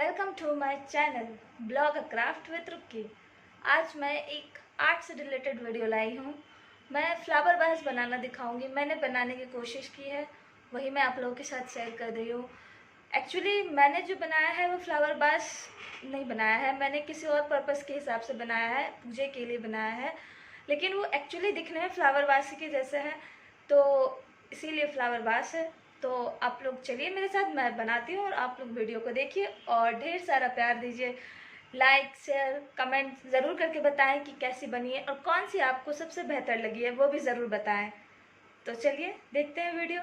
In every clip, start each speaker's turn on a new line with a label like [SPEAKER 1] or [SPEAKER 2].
[SPEAKER 1] Welcome to my channel blog a craft with Rukki. आज मैं एक आर्ट से रिलेटेड वीडियो लाई हूँ। मैं फ्लावर वास बनाना दिखाऊंगी। मैंने बनाने की कोशिश की है, वही मैं आप लोगों के साथ शेयर कर रही हूँ। एक्चुअली मैंने जो बनाया है वो फ्लावर वास नहीं बनाया है, मैंने किसी और पर्पज़ के हिसाब से बनाया है, पूजे के लिए बनाया है। लेकिन वो एक्चुअली दिखने में फ्लावर वास के जैसे है, तो इसीलिए फ्लावर वास है। तो आप लोग चलिए मेरे साथ, मैं बनाती हूँ और आप लोग वीडियो को देखिए और ढेर सारा प्यार दीजिए। लाइक शेयर कमेंट ज़रूर करके बताएं कि कैसी बनी है और कौन सी आपको सबसे बेहतर लगी है, वो भी ज़रूर बताएं। तो चलिए देखते हैं वीडियो।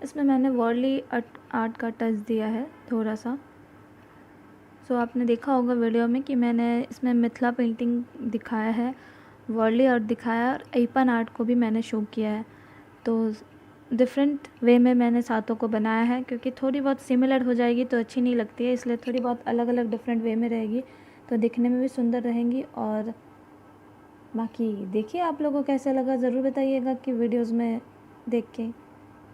[SPEAKER 1] इसमें मैंने वर्ली आर्ट का टच दिया है थोड़ा सा। सो आपने देखा होगा वीडियो में कि मैंने इसमें मिथिला पेंटिंग दिखाया है, वर्ली आर्ट दिखाया और एपन आर्ट को भी मैंने शो किया है। तो डिफरेंट वे में मैंने सातों को बनाया है, क्योंकि थोड़ी बहुत सिमिलर हो जाएगी तो अच्छी नहीं लगती है, इसलिए थोड़ी बहुत अलग अलग डिफरेंट वे में रहेगी तो दिखने में भी सुंदर रहेंगी। और बाकी देखिए आप लोगों को कैसा लगा, ज़रूर बताइएगा कि वीडियोस में देख के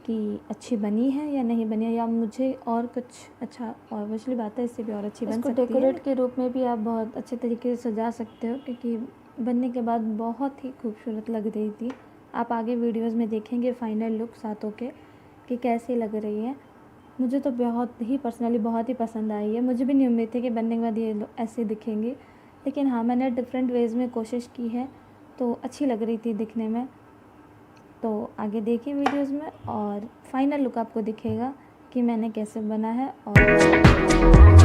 [SPEAKER 1] कि अच्छी बनी है या नहीं बनी है, या मुझे और कुछ अच्छा, और पिछली बात है इससे भी और अच्छी बन सकती है। इसको डेकोरेट के रूप में भी आप बहुत अच्छे तरीके से सजा सकते हो, क्योंकि बनने के बाद बहुत ही खूबसूरत लग रही थी। आप आगे वीडियोस में देखेंगे फाइनल लुक सातों के कि कैसी लग रही है। मुझे तो बहुत ही पर्सनली बहुत ही पसंद आई है। मुझे भी नहीं उम्मीद थी कि बनने के बाद ये ऐसे दिखेंगे, लेकिन हाँ मैंने डिफरेंट वेज़ में कोशिश की है तो अच्छी लग रही थी दिखने में। तो आगे देखिए वीडियोस में और फाइनल लुक आपको दिखेगा कि मैंने कैसे बना है। और